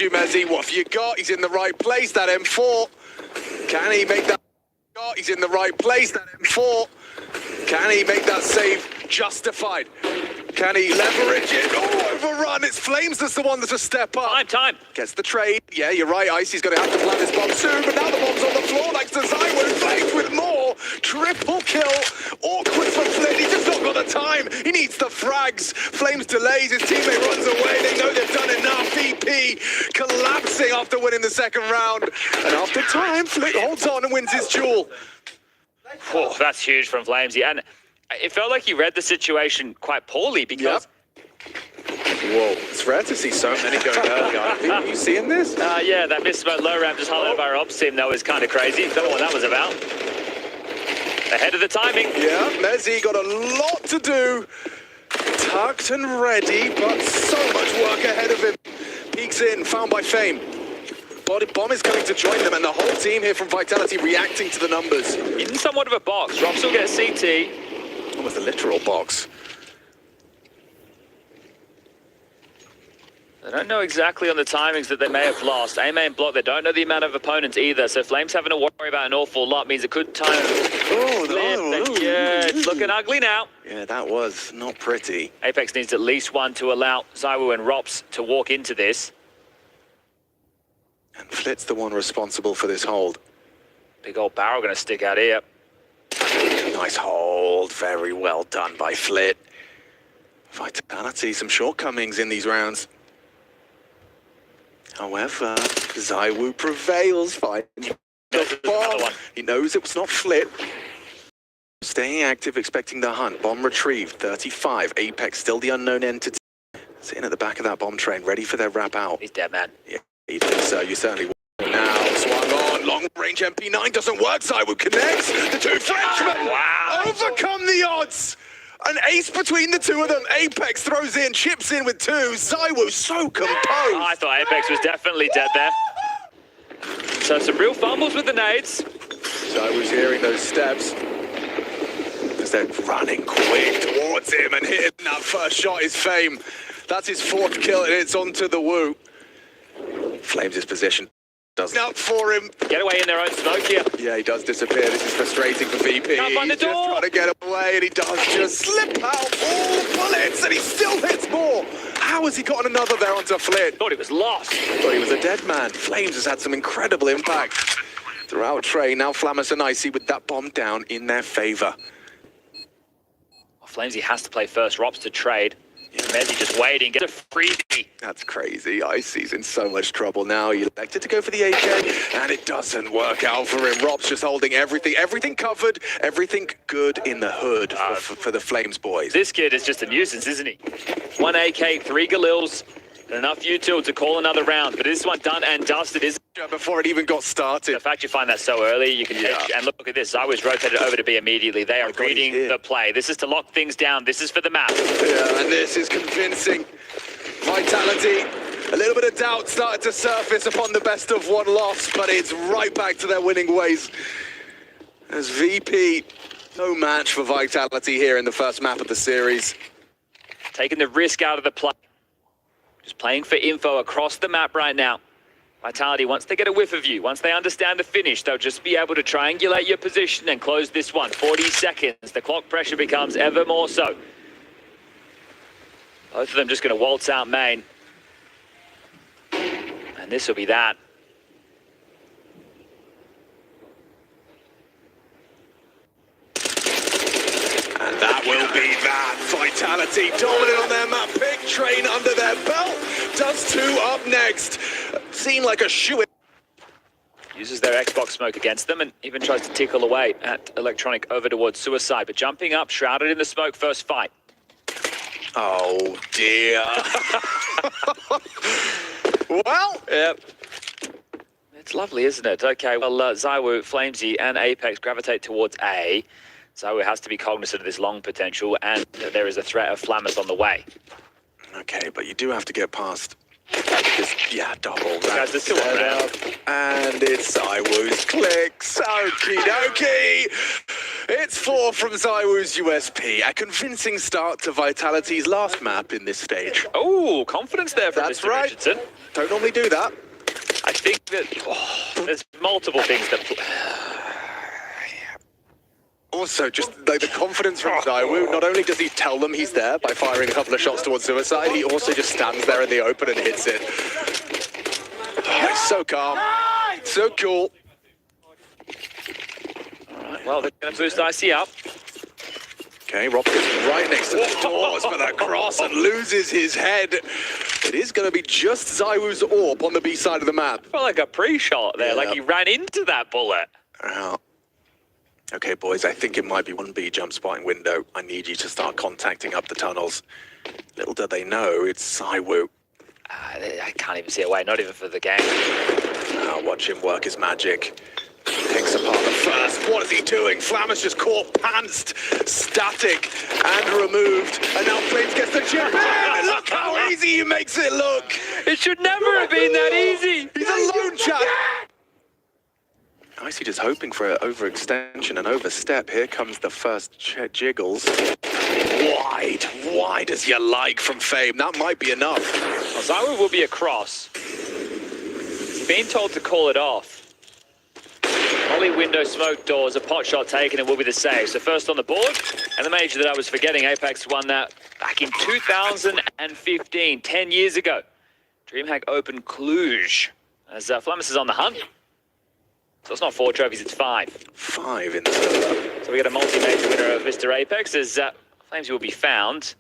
Mezzi, what have you got? He's in the right place, that M4. Can he make that? He's in the right place, that M4. Can he make that save justified? Can he leverage it? Oh, overrun. It's Flames that's the one that's a step up. Time. Gets the trade. Yeah, you're right, Icy's going to have to plant this bomb soon, but now the bomb's on the floor like ZywOo. Flames with more. Triple kill. Awkward for Flynn. He's just not got the time. He needs the frags. Flames delays. His teammate runs away. They know they've done enough. VP collapsing after winning the second round. And after time, Flynn holds on and wins his duel. Oh, that's huge from Flamesy. And it felt like he read the situation quite poorly because... Whoa, it's rare to see so many going early. Are you seeing this? Yeah, that missed about low ramp just highlighted by our ops team. That was kind of crazy. Don't know what that was about. Ahead of the timing. Yeah, Mezzi got a lot to do. Tucked and ready, but so much work ahead of him. Peeks in, found by Fame. Bomb is coming to join them, and the whole team here from Vitality reacting to the numbers. In somewhat of a box. Rops will get a CT. Almost a literal box. They don't know exactly on the timings that they may have lost. A main block, they don't know the amount of opponents either, so Flames having to worry about an awful lot means it could time yeah, it's looking ugly now. Yeah, that was not pretty. Apex needs at least one to allow ZywOo and Rops to walk into this. And Flit's the one responsible for this hold. Big old barrel going to stick out here. Nice hold, very well done by Flit. Vitality, some shortcomings in these rounds. However, ZywOo prevails, finding the bomb. He knows it was not Flit. Staying active, expecting the hunt. Bomb retrieved, 35. Apex still the unknown entity. Sitting at the back of that bomb train, ready for their wrap out. He's dead, man. Yeah, you think so. You certainly will. Now, swung on. Long range MP9 doesn't work. ZywOo connects. The two Frenchmen overcome the odds. An ace between the two of them. Apex throws in, chips in with two. ZywOo so composed. I thought Apex was definitely dead there. So some real fumbles with the nades. ZywOo's hearing those steps. As they're running quick towards him and hitting that first shot is Fame. That's his fourth kill and it's onto the Woo. Flames' position. Doesn't up for him. Get away in their own smoke here. Yeah, he does disappear. This is frustrating for VP. Can't find the door. He's just trying to get away, and he does just slip out all bullets, and he still hits more. How has he gotten another there onto Flint? Thought he was lost. Thought he was a dead man. Flames has had some incredible impact throughout Train. Now Flamus and Icy with that bomb down in their favor. Well, Flamesy has to play first. Rops to trade. Mezzi just waiting, get a freebie. That's crazy. Icy's in so much trouble now. He elected to go for the AK, and it doesn't work out for him. Rob's just holding everything covered, everything good in the hood for the Flames boys. This kid is just a nuisance, isn't he? 1 AK, 3 Galils, and enough util to call another round. But this one done and dusted, isn't it? Before it even got started. The fact you find that so early, you can edge. And look at this, ZywOo's rotated over to B immediately. They are reading the play. This is to lock things down. This is for the map. Yeah, and this is convincing. Vitality, a little bit of doubt started to surface upon the best of one loss, but it's right back to their winning ways. As VP, no match for Vitality here in the first map of the series. Taking the risk out of the play. Just playing for info across the map right now. Vitality, once they get a whiff of you, once they understand the finish, they'll just be able to triangulate your position and close this one. 40 seconds. The clock pressure becomes ever more so. Both of them just going to waltz out main. And this will be that. And that will be that. Vitality dominant on their map. Big Train under their belt. Does two up next. Seen like a shoe. Uses their Xbox smoke against them and even tries to tickle away at Electronic over towards Suicide. But jumping up, shrouded in the smoke, first fight. Oh, dear. Well. Yep. It's lovely, isn't it? Okay, well, ZywOo, Flamesy, and Apex gravitate towards A. ZywOo has to be cognizant of this long potential, and there is a threat of Flamus on the way. Okay, but you do have to get past this, double. Guys, there's still one round. And it's ZywOo's clicks. Okie dokie. It's 4 from ZywOo's USP. A convincing start to Vitality's last map in this stage. Oh, confidence there from That's Mr. right. Richardson. Don't normally do that. I think that there's multiple things that... Also, just like the confidence from ZywOo, not only does he tell them he's there by firing a couple of shots towards Suicide, he also just stands there in the open and hits it. Oh, he's so calm, so cool. Well, they're going to boost IC up. Okay, Rob gets right next to the doors for that cross and loses his head. It is going to be just ZywOo's AWP on the B side of the map. Felt like a pre-shot there, like he ran into that bullet. Okay, boys, I think it might be 1B jump spotting window. I need you to start contacting up the tunnels. Little do they know, it's ZywOo. I can't even see a way, not even for the game. Now watch him work his magic. Picks apart the first. What is he doing? Flammer's just caught pantsed, static, and removed. And now Flames gets the chip in. Look how easy he makes it look. It should never have been that easy. He's a lone chat. Icy just hoping for an overextension and overstep. Here comes the first jiggles. Wide as you like from Fame. That might be enough. Well, ZywOo will be across. He's been told to call it off. Molly window, smoke doors, a pot shot taken, it will be the save. So first on the board, and the major that I was forgetting, Apex won that back in 2015, 10 years ago. DreamHack Open Cluj, as Flamus is on the hunt. So it's not 4 trophies, it's 5. 5 in the server. So we get a multi-major winner of Mr. Apex, as Flames will be found.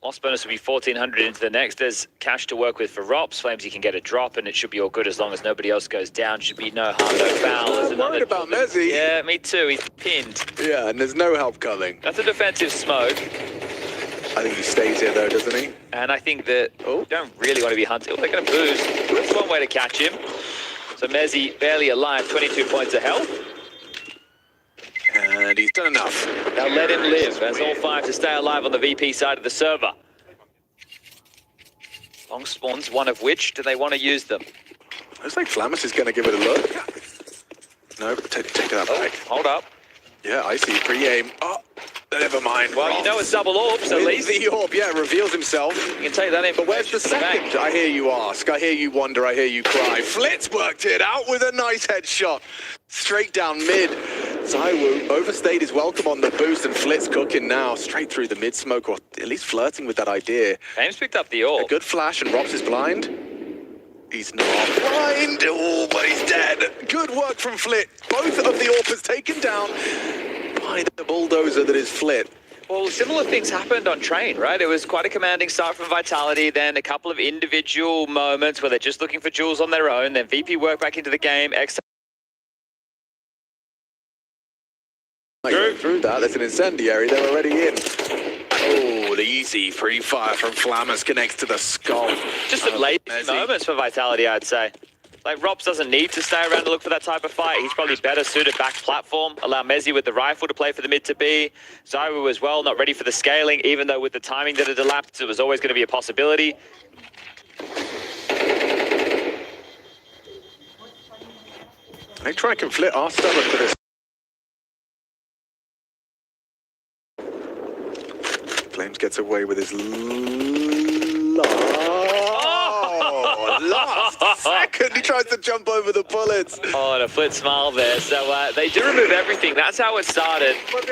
Loss bonus will be 1,400 into the next. There's cash to work with for Rops. Flames, you can get a drop, and it should be all good as long as nobody else goes down. Should be no harm, no foul. I'm worried about Mezzy. Yeah, me too. He's pinned. Yeah, and there's no help coming. That's a defensive smoke. I think he stays here, though, doesn't he? And I think that you don't really want to be hunted. They're going to boost. That's one way to catch him. So Mezzy barely alive, 22 points of health. And he's done enough. Now let him live. That's all 5 to stay alive on the VP side of the server. Long spawns, one of which, do they want to use them? Looks like Flamus is going to give it a look. No, take that back. Hold up. Yeah, I see. Pre-aim. Oh, never mind. Well, you know it's double orbs, at least. The orb, yeah, reveals himself. You can take that in. But where's the second? I hear you ask. I hear you wonder. I hear you cry. Flitz worked it out with a nice headshot. Straight down mid. ZywOo overstayed his welcome on the boost, and Flitz cooking now. Straight through the mid smoke, or at least flirting with that idea. Ames picked up the orb. A good flash, and Robs is blind. He's not blind. Oh, but he's dead. Good work from Flit. Both of the AWPers taken down by the bulldozer that is Flit. Well, similar things happened on Train, right? It was quite a commanding start from Vitality, then a couple of individual moments where they're just looking for jewels on their own, then VP work back into the game. Through that, there's an incendiary. They're already in. Oh, the easy pre-fire from Flamus connects to the skull. Just some late moments for Vitality, I'd say. Like, Rops doesn't need to stay around to look for that type of fight. He's probably better suited back platform. Allow Mezzy with the rifle to play for the mid to B. ZywOo as well, not ready for the scaling, even though with the timing that had elapsed, it was always going to be a possibility. They try and Flit our stomach for this. Flames gets away with his last second. He tries to jump over the bullets. Oh, and a Flit smile there. So they do remove everything. That's how it started. Well,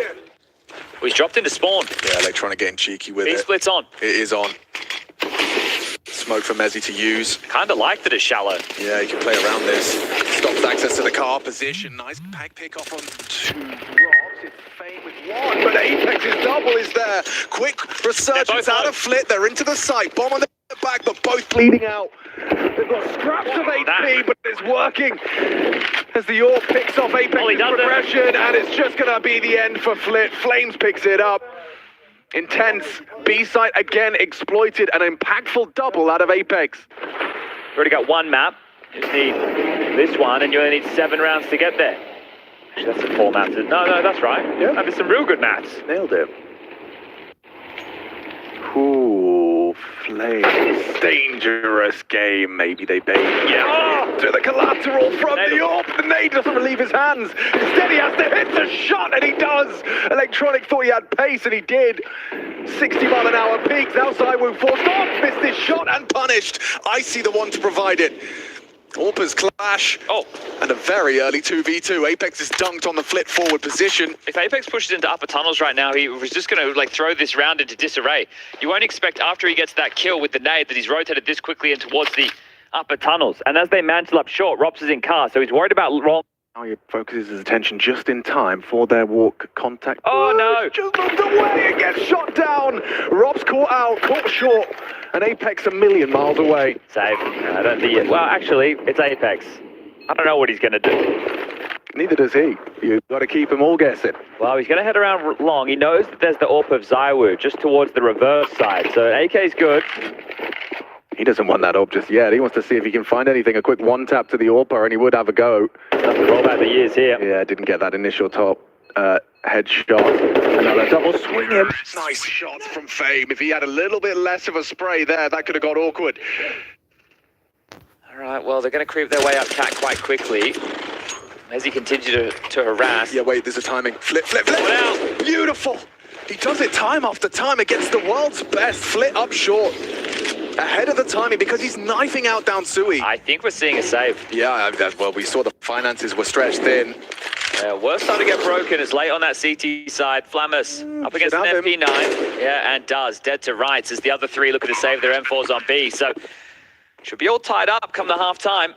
he's dropped into spawn. Yeah, they're trying to get in cheeky with it. Split's on. It is on. Smoke for Mezzy to use. Kind of like that it's shallow. Yeah, you can play around this. Stops access to the car position. Nice pack pick off on 2 drops. It's Fame with 1, but Apex's double is there. Quick resurgence out of Flit. They're into the site. Bomb on the back, but both bleeding out. They've got scraps of HP, but it's working. As the AWP picks off Apex's progression, and it's just going to be the end for Flit. Flames picks it up. Intense. B-site again exploited. An impactful double out of Apex. You already got 1 map. You need this one, and you only need 7 rounds to get there. Actually, that's a 4 maps. No, that's right. Yeah, that'd be some real good maps. Nailed it. Ooh, Flames. Dangerous game. Maybe they bait. Yeah. Oh! to the collateral from the AWP. The nade doesn't leave his hands. Instead, he has to hit the shot, and he does. Electronic thought he had pace, and he did. 60-mile-an-hour peaks. Now Zywoo forced on, missed his shot, and punished. Icy the one to provide it. AWPers clash. Oh. And a very early 2v2. Apex is dunked on the flit forward position. If Apex pushes into upper tunnels right now, he was just going to like throw this round into disarray. You won't expect after he gets that kill with the nade that he's rotated this quickly and towards the upper tunnels. And as they mantle up short, Rops is in car, so he's worried about roll. Now he focuses his attention just in time for their walk contact. Oh no! Just moved away and gets shot down. Rob's caught out, caught short, and Apex a million miles away. Save. I don't think it. Well, actually, it's Apex. I don't know what he's going to do. Neither does he. You've got to keep them all guessing. Well, he's going to head around long. He knows that there's the AWP of Zywoo just towards the reverse side, so AK's good. He doesn't want that AWP just yet. He wants to see if he can find anything. A quick one tap to the AWPer, and he would have a go. That's the rollback the years here. Yeah, didn't get that initial top headshot. Another double swing in. Nice shots from Fame. If he had a little bit less of a spray there, that could have got awkward. All right, well, they're going to creep their way up cat quite quickly as he continues to harass. Yeah, wait, there's a timing. Flip, flip, flip. Wow. Beautiful. He does it time after time against the world's best. Flit up short. Ahead of the timing because he's knifing out down Sui. I think we're seeing a save. Yeah, well, we saw the finances were stretched thin. Worst time to get broken is late on that CT side. Flammus up against an MP9. Yeah, and does. Dead to rights as the other three looking to save their M4s on B. So should be all tied up come the half time.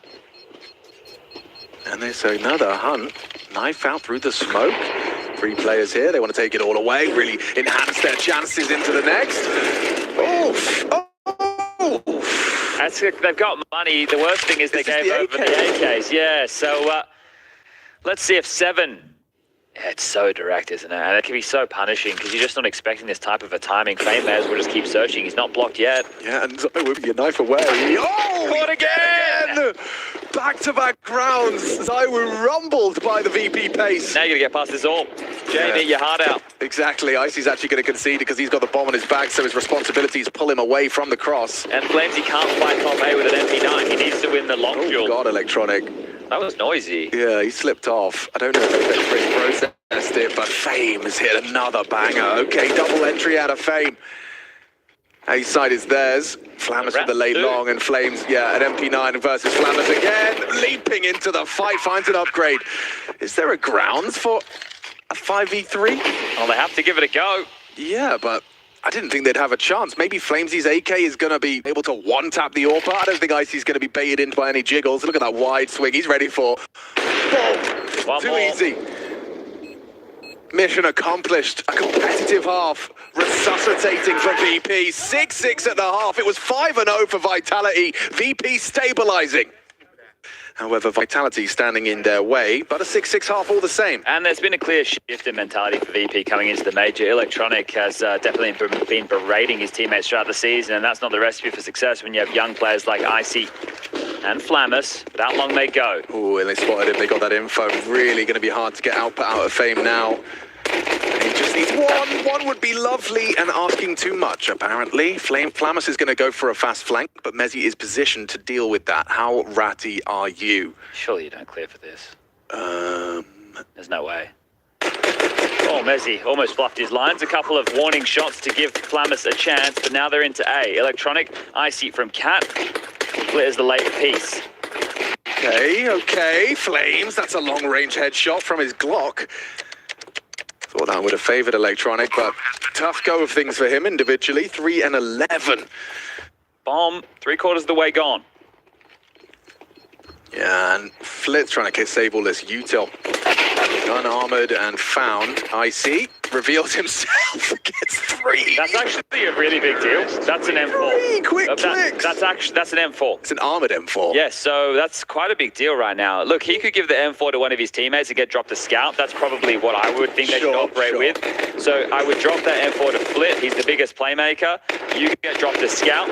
And there's another hunt. Knife out through the smoke. 3 players here. They want to take it all away. Really enhance their chances into the next. Oof. Oh. They've got money. The worst thing is they gave over the AKs. Yeah, so let's see if 7... It's so direct, isn't it? And it can be so punishing because you're just not expecting this type of a timing. Fame may as well just keep searching. He's not blocked yet. Yeah, and Zywoo with your knife away. Oh, caught again! Back-to-back rounds. Zywoo rumbled by the VP pace. Now you're going to get past this all. Jamie, your heart out. Exactly. Icy's actually going to concede because he's got the bomb on his back, so his responsibility is pull him away from the cross. And Flamesy can't fight top A with an MP9. He needs to win the long duel. Oh, God, Electronic. That was noisy. Yeah, he slipped off. I don't know if they processed it, but Fame has hit another banger. Okay, double entry out of Fame. A side is theirs. Flammus with the late long, and Flames, yeah, an MP9 versus Flammus again. Leaping into the fight, finds an upgrade. Is there a grounds for a 5v3? Well, they have to give it a go. Yeah, but I didn't think they'd have a chance. Maybe Flamesy's AK is going to be able to one-tap the AWPer. I don't think Icy's going to be baited into by any jiggles. Look at that wide swing. He's ready for... Boom! Too easy. Mission accomplished. A competitive half. Resuscitating for VP. 6-6 at the half. It was 5-0 for Vitality. VP stabilizing. However, Vitality standing in their way, but a 6-6 half all the same. And there's been a clear shift in mentality for VP coming into the major. Electronic has definitely been berating his teammates throughout the season, and that's not the recipe for success when you have young players like Icy and Flammus. But how long they go? Oh, and they spotted him. They got that info. Really going to be hard to get output out of Fame now. He just needs one. One would be lovely, and asking too much, apparently. Flammus is going to go for a fast flank, but Mezzy is positioned to deal with that. How ratty are you? Surely you don't clear for this. There's no way. Oh, Mezzy almost fluffed his lines. A couple of warning shots to give Flammus a chance, but now they're into A. Electronic, Icy from Cat, clears the late piece. Okay. Flames, that's a long-range headshot from his Glock. Thought that would have favoured Electronic, but tough go of things for him individually. 3 and 11. Bomb, 3/4 of the way gone. Yeah, and Flit's trying to disable this util. Unarmored and found. Icy reveals himself. Gets 3. That's actually a really big deal. That's an M4. 3 quick clicks. That's an M4. It's an armored M4. Yes, so that's quite a big deal right now. Look, he could give the M4 to one of his teammates and get dropped a scout. That's probably what I would think they should operate with. So I would drop that M4 to Flit. He's the biggest playmaker. You get dropped a scout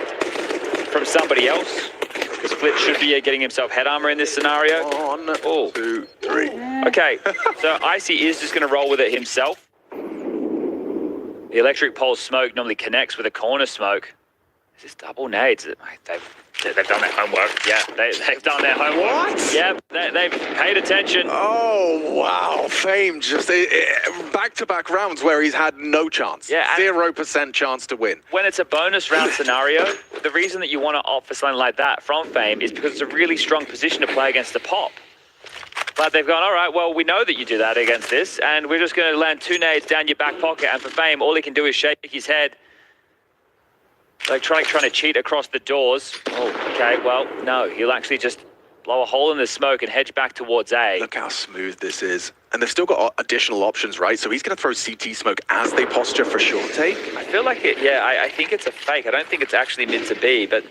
from somebody else. Because Flit should be getting himself head armor in this scenario. 1, 2, 3. Okay, so Icy is just going to roll with it himself. The electric pole smoke normally connects with a corner smoke. Is this double nades? They've done their homework. Yeah, they've done their homework. What? Yeah, they've paid attention. Oh, wow. Fame just back-to-back rounds where he's had no chance. Yeah, and 0% chance to win. when it's a bonus round scenario, the reason that you want to opt for something like that from Fame is because it's a really strong position to play against the pop. But they've gone, all right, well, we know that you do that against this, and we're just going to land 2 nades down your back pocket. And for Fame, all he can do is shake his head. Like trying to cheat across the doors. Oh, okay, well, no, he'll actually just blow a hole in the smoke and hedge back towards A. Look how smooth this is. And they've still got additional options, right? So he's going to throw CT smoke as they posture for short take. I feel like it, yeah, I think it's a fake. I don't think it's actually mid to B, but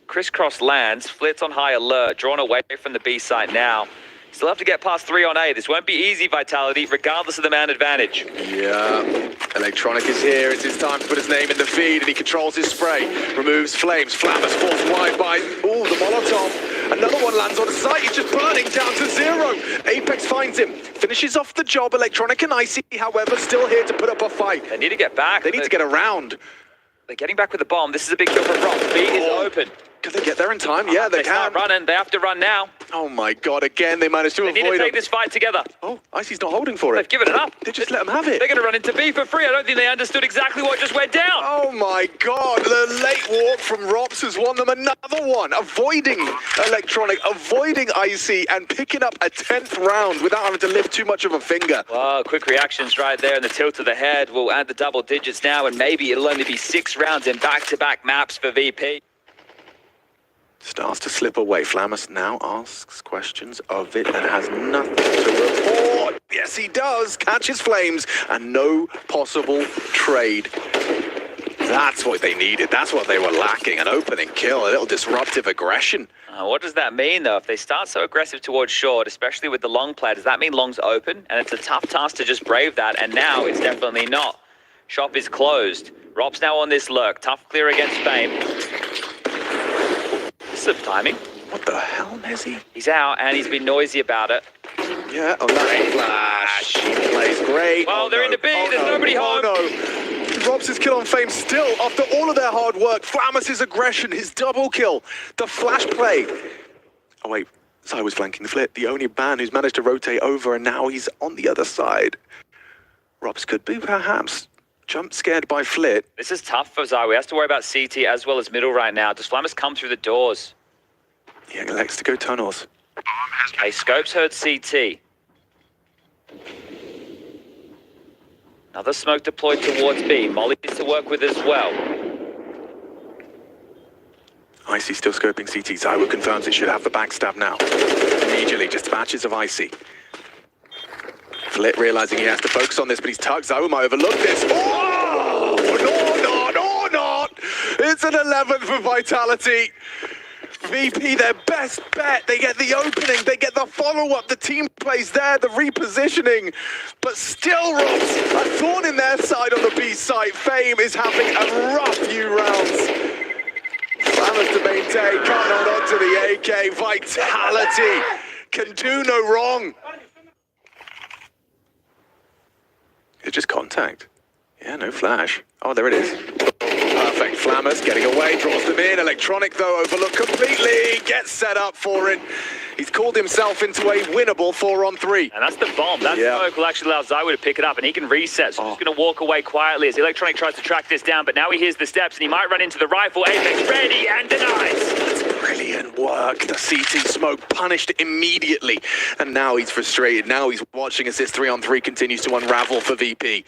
crisscross lands, Flit's on high alert, drawn away from the B site now. Still have to get past 3 on A. This won't be easy, Vitality, regardless of the man advantage. Yeah, Electronic is here. It's his time to put his name in the feed, and he controls his spray. Removes flames. Flammers falls wide by. Ooh, the Molotov. Another one lands on the site. He's just burning down to 0. Apex finds him. Finishes off the job. Electronic and Icy, however, still here to put up a fight. They need to get back. They need to get around. They're getting back with the bomb. This is a big kill for Rob. B is open. Can they get there in time? Yeah, they can. Start running. They have to run now. Oh my God! Again, they managed to They avoid need to take him. this fight together. Oh, Icy's not holding for They've it. given it up. They just let him have it. They're going to run into B for free. I don't think they understood exactly what just went down. Oh my God, the late walk from Rops has won them another one, avoiding Electronic, avoiding Icy, and picking up a 10th round without having to lift too much of a finger. Wow, quick reactions right there, and the tilt of the head will add the double digits now, and maybe it'll only be 6 rounds in back-to-back maps for VP. Starts to slip away. Flammus now asks questions of it and has nothing to report. Yes, he does. Catches flames and no possible trade. That's what they needed. That's what they were lacking. An opening kill, a little disruptive aggression. What does that mean, though? If they start so aggressive towards short, especially with the long play, does that mean long's open? And it's a tough task to just brave that, and now it's definitely not. Shop is closed. Rob's now on this lurk. Tough clear against Fame. Some timing. What the hell, Nezzy? He's out, and he's been noisy about it. Yeah, oh, that flash. He plays great. Well, they're in the B. There's nobody home. Oh, no. Robs his kill on Fame still, after all of their hard work. Flammus' aggression, his double kill, the flash play. Oh, wait. Zai was flanking the Flit, the only man who's managed to rotate over, and now he's on the other side. Robs could be, perhaps, jump scared by Flit. This is tough for Zai. He has to worry about CT as well as middle right now. Does Flammus come through the doors? He elects to go tunnels. Hey, Scopes heard CT. Another smoke deployed towards B. Molly is to work with as well. Icy still scoping CT. Zaiwu confirms it should have the backstab now. Immediately, just batches of Icy. Flit realizing he has to focus on this, but he's tugged. Zaiwu might overlook this. Oh! No, not! It's an 11th for Vitality. VP, their best bet. They get the opening, they get the follow-up, the team plays there, the repositioning. But still, Robs, a thorn in their side on the B site. Fame is having a rough few rounds. Flammus to maintain, can't hold on to the AK. Vitality can do no wrong. It's just contact. Yeah, no flash. Oh, there it is. Perfect. Flammus getting away, draws them in. Electronic, though, overlooked completely. Gets set up for it. He's called himself into a winnable 4-on-3. And that's the bomb. That smoke will actually allow Zaiwu to pick it up, and he can reset. So he's going to walk away quietly as Electronic tries to track this down, but now he hears the steps, and he might run into the rifle. Apex ready and denies. That's brilliant work. The CT smoke punished immediately. And now he's frustrated. Now he's watching as this 3-on-3 continues to unravel for VP.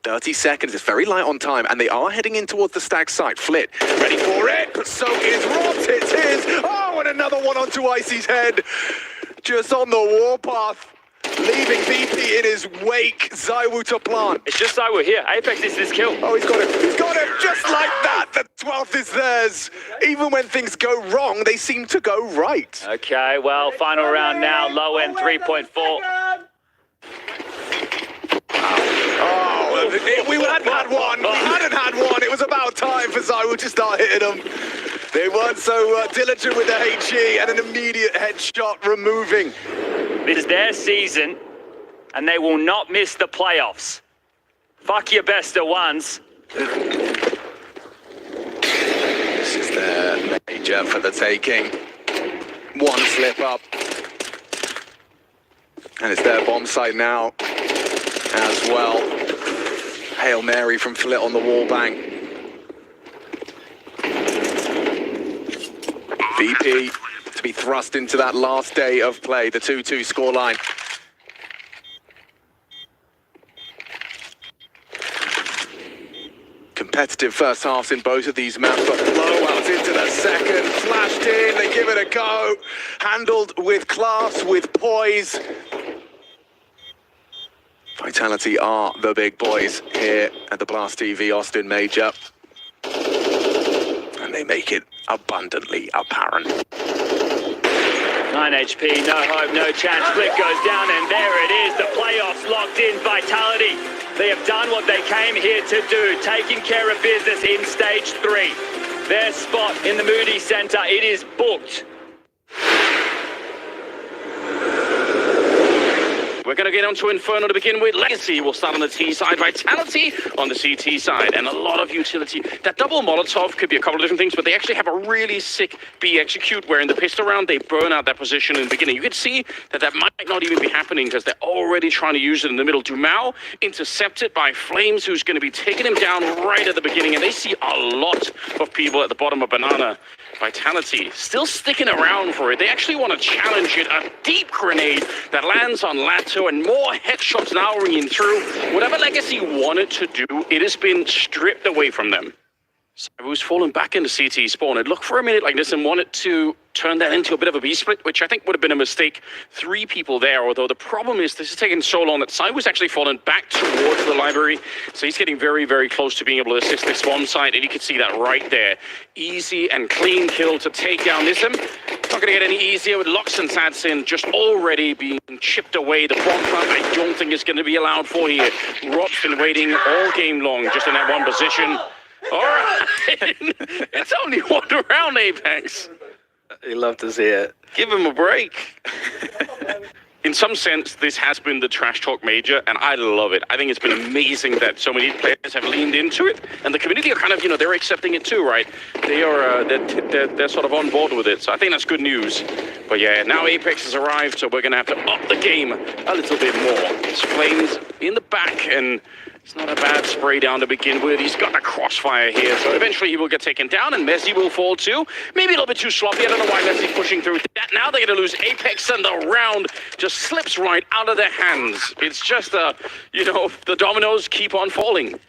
30 seconds, it's very light on time, and they are heading in towards the stag site. Flit, ready for it, but so is Robs, it's his. Oh, and another one onto Icy's head. Just on the warpath, leaving VP in his wake. Zaiwu to plant. It's just Zaiwu here. Apex is this kill. Oh, he's got him, just like that. The 12th is theirs. Even when things go wrong, they seem to go right. Okay, well, final round now, low end 3.4. We hadn't had one. We hadn't had one. It was about time for Zaiwu to start hitting them. They weren't so diligent with the HE, and an immediate headshot removing. This is their season, and they will not miss the playoffs. Fuck your best of ones. This is their major for the taking. One slip up. And it's their bomb site now as well. Hail Mary from Flit on the wall bang. VP to be thrust into that last day of play, the 2-2 scoreline. Competitive first halves in both of these maps, but blowouts into the second. Flashed in, they give it a go. Handled with class, with poise. Vitality are the big boys here at the Blast TV Austin Major. And they make it abundantly apparent. 9 HP, no hope, no chance. Split goes down, and there it is. The playoffs locked in. Vitality. They have done what they came here to do, taking care of business in stage 3. Their spot in the Moody Center, it is booked. We're going to get onto Inferno to begin with. Legacy will start on the T side, Vitality on the CT side, and a lot of utility. That double Molotov could be a couple of different things, but they actually have a really sick B execute where in the pistol round, they burn out that position in the beginning. You could see that that might not even be happening because they're already trying to use it in the middle. Dumao intercepted by Flames, who's going to be taking him down right at the beginning, and they see a lot of people at the bottom of Banana. Vitality still sticking around for it. They actually want to challenge it. A deep grenade that lands on Lato and more headshots now ringing through. Whatever Legacy wanted to do, it has been stripped away from them. Who's fallen back into CT spawn. It looked for a minute like this and wanted to turn that into a bit of a B-split, which I think would have been a mistake. 3 people there, although the problem is this is taking so long that Sai was actually fallen back towards the library. So he's getting very, very close to being able to assist this spawn site, and you can see that right there. Easy and clean kill to take down Nism. Not going to get any easier with Lux and Sadsin just already being chipped away. The bomb plant I don't think is going to be allowed for here. Rob's been waiting all game long just in that one position. All right, it's only one round, Apex. You love to see it. Give him a break. In some sense, this has been the Trash Talk Major, and I love it. I think it's been amazing that so many players have leaned into it, and the community are kind of, they're accepting it too, right? They are, they're sort of on board with it, so I think that's good news. But yeah, now Apex has arrived, so we're going to have to up the game a little bit more. It's Flames in the back, and it's not a bad spray down to begin with. He's got a crossfire here, so eventually he will get taken down, and Messi will fall too. Maybe a little bit too sloppy. I don't know why Messi's pushing through that. Now they're going to lose Apex, and the round just slips right out of their hands. It's just, the dominoes keep on falling.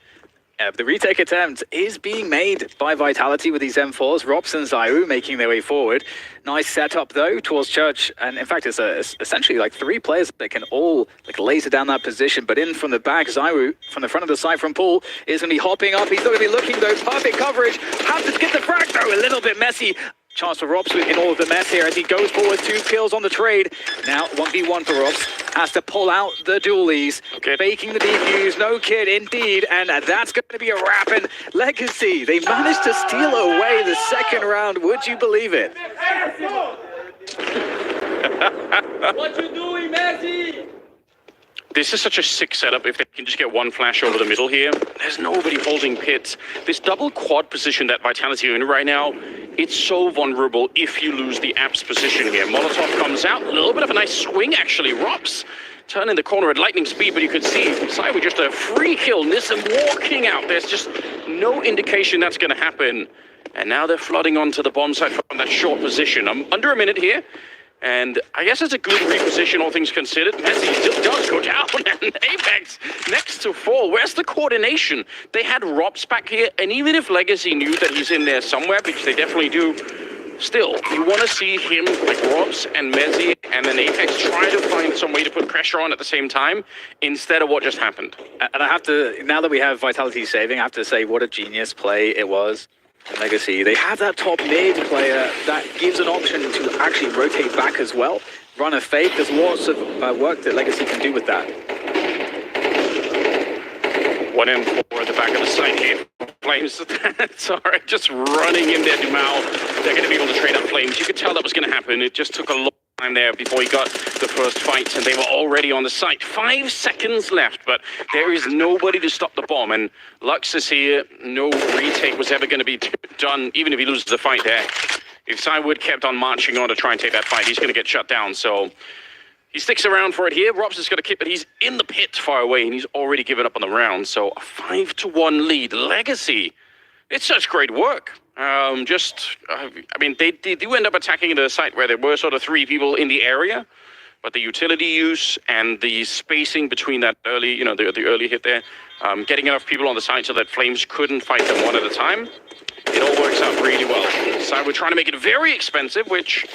The retake attempt is being made by Vitality with these M4s. Robs and Zairu making their way forward. Nice setup, though, towards Church. And in fact, it's essentially like 3 players that can all laser down that position. But in from the back, Zairu, from the front of the side from Pool, is going to be hopping up. He's not going to be looking, though. Perfect coverage. Has to get the frag, though. A little bit messy. Chance for Robs in all of the mess here as he goes forward. 2 kills on the trade. Now 1v1 for Robs. Has to pull out the dualies. Okay. Faking the DQs. No kid indeed. And that's going to be a wrap. And Legacy, they managed to steal away the second round. Would you believe it? What you doing, Messi? This is such a sick setup if they can just get one flash over the middle here. There's nobody holding pits. This double quad position that Vitality are in right now, it's so vulnerable if you lose the apps position here. Molotov comes out, a little bit of a nice swing actually. Robs turning the corner at lightning speed, but you could see Sai with just a free kill. Nissan walking out. There's just no indication that's going to happen. And now they're flooding onto the bomb site from that short position. I'm under a minute here. And I guess it's a good reposition, all things considered. Messi still does go down, and Apex next to fall. Where's the coordination? They had Robs back here, and even if Legacy knew that he's in there somewhere, which they definitely do, still, you want to see him, like Robs and Messi, and then Apex try to find some way to put pressure on at the same time, instead of what just happened. And I have to, now that we have Vitality saving, I have to say what a genius play it was. Legacy, they have that top mid player that gives an option to actually rotate back as well. Run a fake, there's lots of work that Legacy can do with that. 1 M4 at the back of the site here. Flames, that's all right, just running in there, Dumao. They're going to be able to trade up Flames. You could tell that was going to happen. It just took a time there before he got the first fight, and they were already on the site. 5 seconds left, but there is nobody to stop the bomb, and Lux is here. No retake was ever going to be done, even if he loses the fight there. If Cywood kept on marching on to try and take that fight, he's going to get shut down, so he sticks around for it here. Robs is going to keep it. He's in the pit far away, and he's already given up on the round, so a 5-1 lead. Legacy, it's such great work. I mean, they do end up attacking the site where there were sort of 3 people in the area, but the utility use and the spacing between that early, you know, the early hit there, getting enough people on the site so that Flames couldn't fight them one at a time, it all works out really well. So we're trying to make it very expensive, which,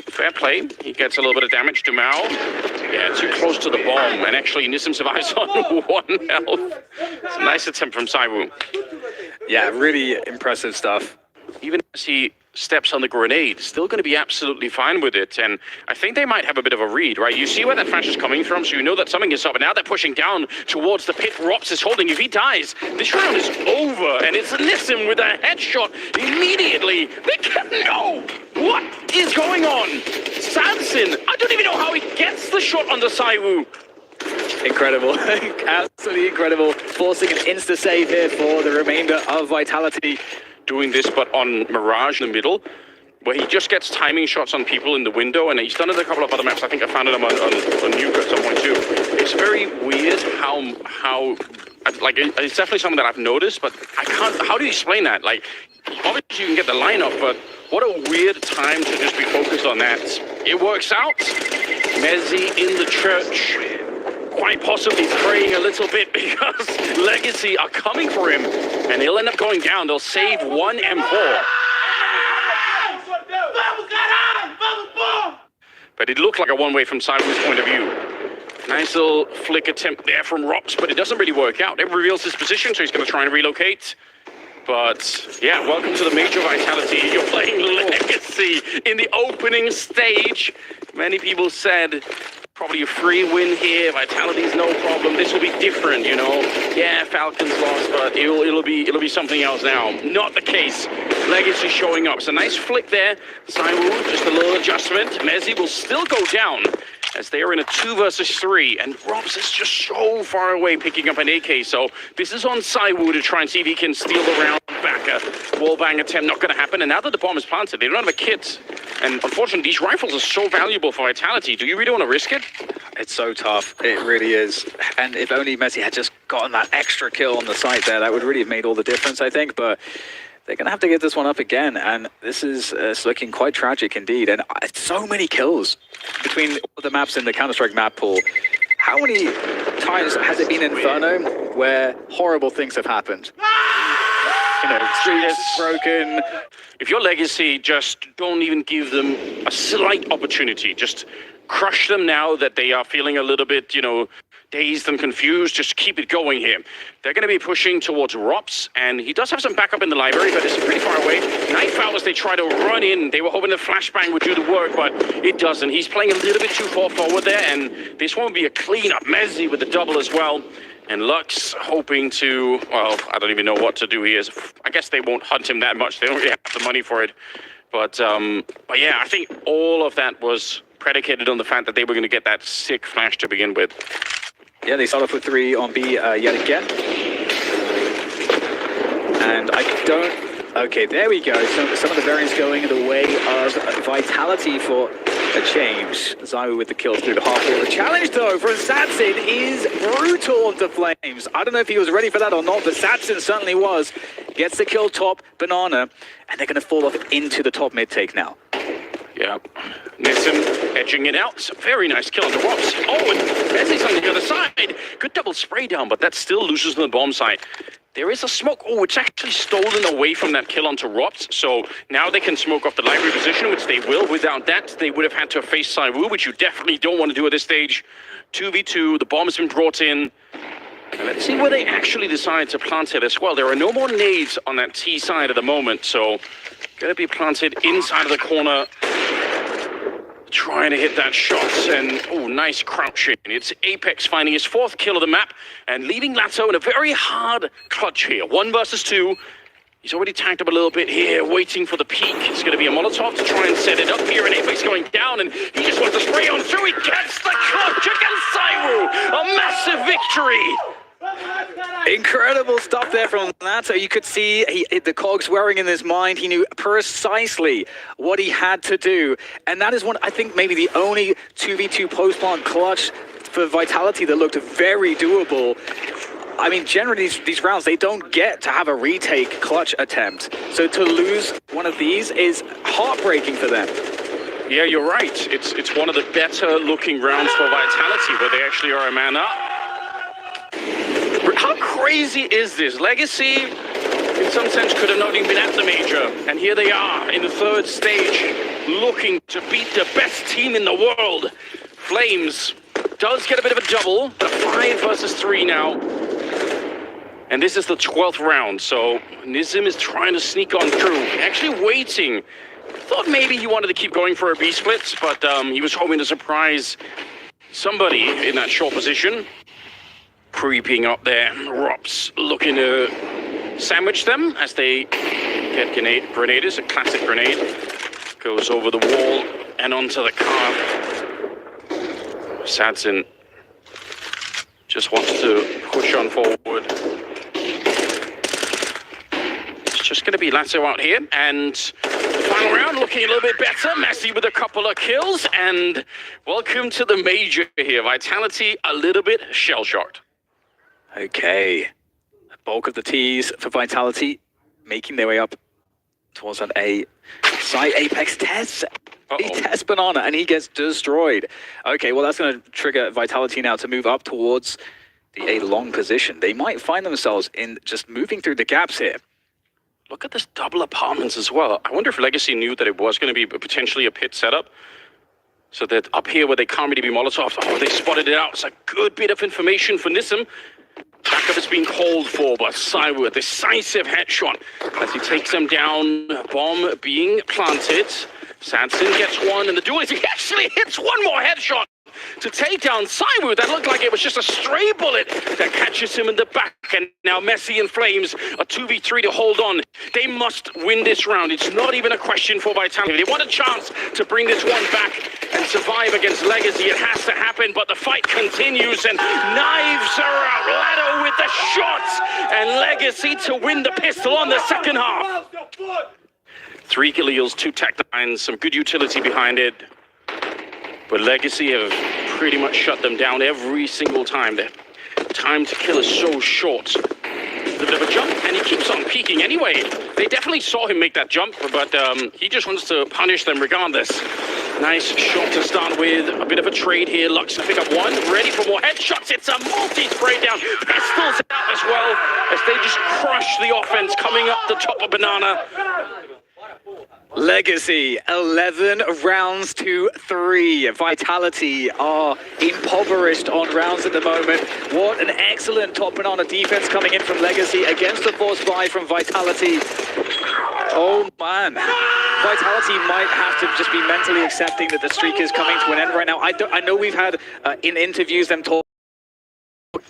fair play. He gets a little bit of damage to Mao. Yeah, too close to the bomb, and actually Nissim survives on 1 health. It's a nice attempt from Saiwu. Yeah, really impressive stuff. Even as he steps on the grenade, still going to be absolutely fine with it. And I think they might have a bit of a read, right? You see where that flash is coming from, so you know that something is up. And now they're pushing down towards the pit. Rops is holding. If he dies, this round is over. And it's Nissim with a headshot immediately. They can't know what is going on. Samson, I don't even know how he gets the shot on the Saiwu. Incredible. Absolutely incredible. Forcing an insta-save here for the remainder of Vitality. Doing this, but on Mirage in the middle, where he just gets timing shots on people in the window, and he's done it in a couple of other maps. I think I found it on Nuke at some point too. It's very weird how like, it's definitely something that I've noticed, but I can't, how do you explain that? Like, obviously you can get the lineup, but what a weird time to just be focused on that. It works out. Mezzi in the church, quite possibly praying a little bit because Legacy are coming for him, and he'll end up going down. They'll save 1 M4. But it looked like a one-way from Cyber's point of view. Nice little flick attempt there from Rops, but it doesn't really work out. It reveals his position, so he's going to try and relocate. But, yeah, welcome to the Major Vitality. You're playing Legacy in the opening stage. Many people said probably a free win here. Vitality's no problem. This will be different, you know. Yeah, Falcons lost, but it'll be something else now. Not the case. Legacy showing up. It's a nice flick there. Saiwu, just a little adjustment. Mezzi will still go down as they are in a 2 versus 3, and Robs is just so far away picking up an AK, so this is on Saiwu to try and see if he can steal the round back. A wallbang attempt, not going to happen, and now that the bomb is planted, they don't have a kit, and unfortunately these rifles are so valuable for Vitality. Do you really want to risk it? It's so tough, it really is. And if only Messi had just gotten that extra kill on the site there, that would really have made all the difference, I think, but they're going to have to give this one up again, and this is it's looking quite tragic indeed. And so many kills between all the maps in the Counter-Strike map pool. How many times has it been Inferno where horrible things have happened? You know, streets broken. If your Legacy, just don't even give them a slight opportunity. Just crush them now that they are feeling a little bit, you know, dazed and confused. Just keep it going here. They're going to be pushing towards Rops, and he does have some backup in the library, but it's pretty far away. Knife out as they try to run in. They were hoping the flashbang would do the work, but it doesn't. He's playing a little bit too far forward there, and this won't be a clean-up. Mezzi with the double as well. And Lux hoping to, well, I don't even know what to do here. I guess they won't hunt him that much. They don't really have the money for it. But yeah, I think all of that was predicated on the fact that they were going to get that sick flash to begin with. Yeah, they start off with 3 on B yet again. And I don't... Okay, there we go. Some of the variants going in the way of Vitality for a change. Zaiwu with the kill through the half-wall. The challenge, though, from Satsin is brutal onto Flames. I don't know if he was ready for that or not, but Satsin certainly was. Gets the kill top, Banana, and they're going to fall off into the top mid-take now. Yeah, Nissim edging it out. Very nice kill on the Rops. Oh, and Mezzi's on the other side. Good double spray down, but that still loses on the bomb site. There is a smoke. Oh, it's actually stolen away from that kill onto Rops. So now they can smoke off the library position, which they will. Without that, they would have had to face Saiwu, which you definitely don't want to do at this stage. 2v2, the bomb has been brought in. And let's see where they actually decide to plant it as well. There are no more nades on that T side at the moment, so going to be planted inside of the corner. Trying to hit that shot, and oh, nice crouching. It's Apex finding his 4th kill of the map and leaving Lato in a very hard clutch here. 1 versus 2. He's already tagged up a little bit here, waiting for the peak. It's going to be a Molotov to try and set it up here, and Apex going down, and he just wants to spray on through. He gets the clutch against Zaiwu. A massive victory. Incredible stuff there from Nato. You could see the cogs whirring in his mind. He knew precisely what he had to do. And that is one, I think, maybe the only 2v2 post-plant clutch for Vitality that looked very doable. I mean, generally, these rounds, they don't get to have a retake clutch attempt. So to lose one of these is heartbreaking for them. Yeah, you're right. It's one of the better looking rounds for Vitality, where they actually are a man up. How crazy is this? Legacy, in some sense, could have not even been at the major. And here they are in the third stage, looking to beat the best team in the world. Flames does get a bit of a double, but 5 versus 3 now. And this is the 12th round, so Nizim is trying to sneak on through, actually waiting. Thought maybe he wanted to keep going for a B-split, but he was hoping to surprise somebody in that short position. Creeping up there, Rops looking to sandwich them as they get grenades, a classic grenade. Goes over the wall and onto the car. Sadson just wants to push on forward. Just going to be Lato out here, and the final round looking a little bit better. Messi with a couple of kills, and welcome to the major here. Vitality a little bit shell-shocked. Okay, the bulk of the T's for Vitality making their way up towards that A site. Apex tests. He tests Banana, and he gets destroyed. Okay, well, that's going to trigger Vitality now to move up towards the A long position. They might find themselves in just moving through the gaps here. Look at this double apartments as well. I wonder if Legacy knew that it was going to be potentially a pit setup. So that up here where they can't really be Molotovs, oh, they spotted it out. It's a good bit of information for Nissim. Backup is being called for by Zaiwu, a decisive headshot as he takes them down. Bomb being planted. Sanson gets one, and the duelist, he actually hits one more headshot to take down Zaiwu. That looked like it was just a stray bullet that catches him in the back. And now Messi and Flames, a 2v3 to hold on. They must win this round. It's not even a question for Vitality. They want a chance to bring this one back and survive against Legacy. It has to happen, but the fight continues, and knives are out. Lado with the shots, and Legacy to win the pistol on the second half. 3 kills, 2 tech-9s, some good utility behind it. But Legacy have pretty much shut them down every single time. Their time to kill is so short. A bit of a jump, and he keeps on peeking anyway. They definitely saw him make that jump, but he just wants to punish them regardless. Nice shot to start with. A bit of a trade here. Lux to pick up one. Ready for more headshots. It's a multi-spray down. Pistols out as well as they just crush the offense coming up the top of Banana. Legacy, 11 rounds to 3. Vitality are impoverished on rounds at the moment. What an excellent top Banana defense coming in from Legacy against the force buy from Vitality. Oh man, Vitality might have to just be mentally accepting that the streak is coming to an end right now. I know we've had in interviews them talk.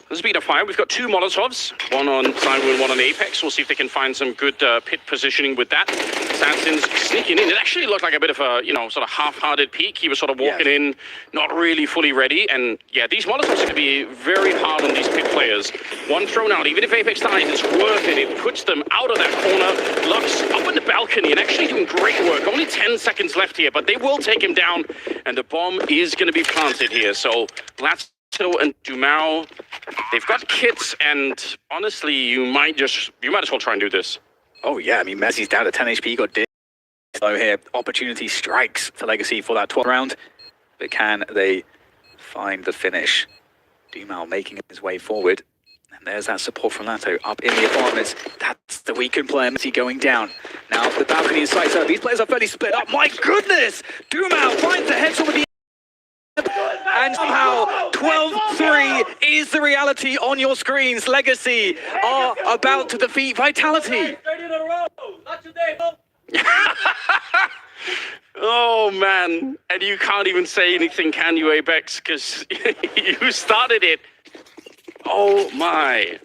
This has been a fight. We've got 2 Molotovs, one on Zaiwu and one on Apex. We'll see if they can find some good pit positioning with that. Sanson's sneaking in. It actually looked like a bit of a, sort of half-hearted peek. He was sort of walking in, not really fully ready. And yeah, these Molotovs are going to be very hard on these pit players. One thrown out, even if Apex dies, it's worth it. It puts them out of that corner. Lux up on the balcony and actually doing great work. Only 10 seconds left here, but they will take him down. And the bomb is going to be planted here. So let's and Dumao, they've got kits, and honestly, you might as well try and do this. Oh yeah, I mean, Messi's down to 10 HP, got did. So here, opportunity strikes for Legacy for that 12th round. But can they find the finish? Dumao making his way forward. And there's that support from Lato up in the apartments. That's the weakened player, Messi going down. Now the balcony is sight, so these players are fairly split up. My goodness! Dumao finds the headshot with the and somehow 12-3 is the reality on your screens. Legacy are about to defeat Vitality. Oh man, and you can't even say anything, can you, Apex? Because you started it. Oh my,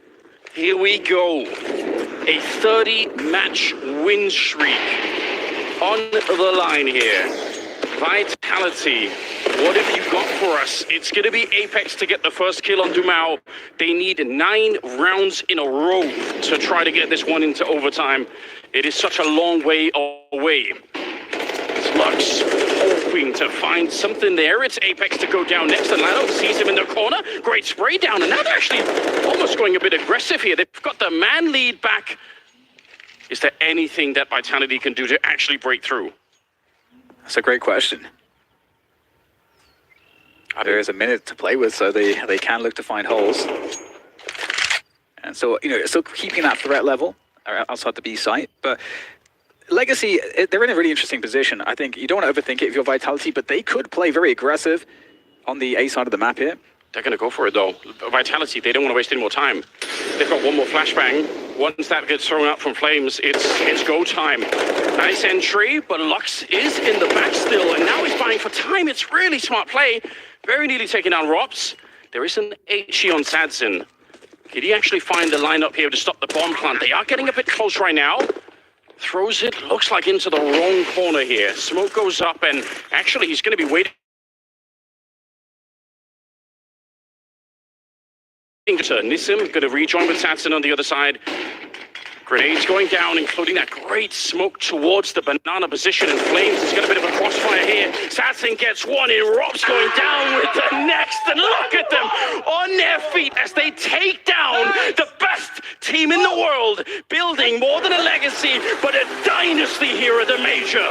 here we go. A 30-match win streak on the line here. Vitality, what have you got for us? It's going to be Apex to get the first kill on Dumao. They need 9 rounds in a row to try to get this one into overtime. It is such a long way away. Lux hoping to find something there. It's Apex to go down next, and Lano sees him in the corner. Great spray down, and now they're actually almost going a bit aggressive here. They've got the man lead back. Is there anything that Vitality can do to actually break through? That's a great question. There is a minute to play with, so they can look to find holes. And so, still keeping that threat level outside the B site, but Legacy, they're in a really interesting position. I think you don't want to overthink it if you're Vitality, but they could play very aggressive on the A side of the map here. They're going to go for it, though. Vitality, they don't want to waste any more time. They've got one more flashbang. Once that gets thrown out from Flames, it's go time. Nice entry, but Lux is in the back still, and now he's buying for time. It's really smart play. Very nearly taking down Rops. There is an HE on Sadzin. Did he actually find the lineup here to stop the bomb plant? They are getting a bit close right now. Throws it, looks like into the wrong corner here. Smoke goes up, and actually he's going to be waiting to Nissim, going to rejoin with Satson on the other side. Grenades going down, including that great smoke towards the banana position, and Flames has got a bit of a crossfire here. Satson gets one in, Rob's going down with the next, and look at them on their feet as they take down the best team in the world, building more than a legacy, but a dynasty here at the Major.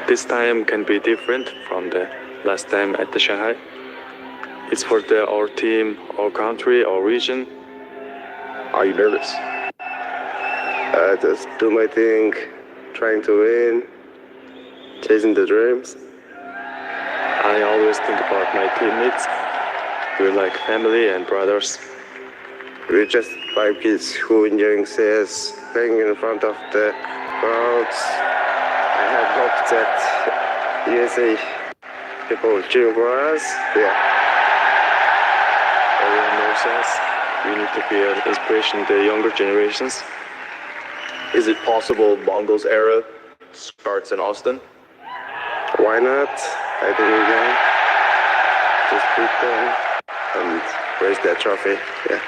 This time can be different from the last time at the Shanghai. It's for our team, our country, our region. Are you nervous? Just do my thing, trying to win, chasing the dreams. I always think about my teammates. We're like family and brothers. We're just 5 kids who enjoying CS, playing in front of the crowds. I have hope that USA people will cheer for us. Yeah. Everyone knows us. We need to be an inspiration to the younger generations. Is it possible Mongols era starts in Austin? Why not? I think we can. Just beat them and raise that trophy. Yeah.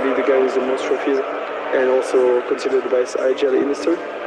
probably the guy with the most trophies and also considered the best IGL in history.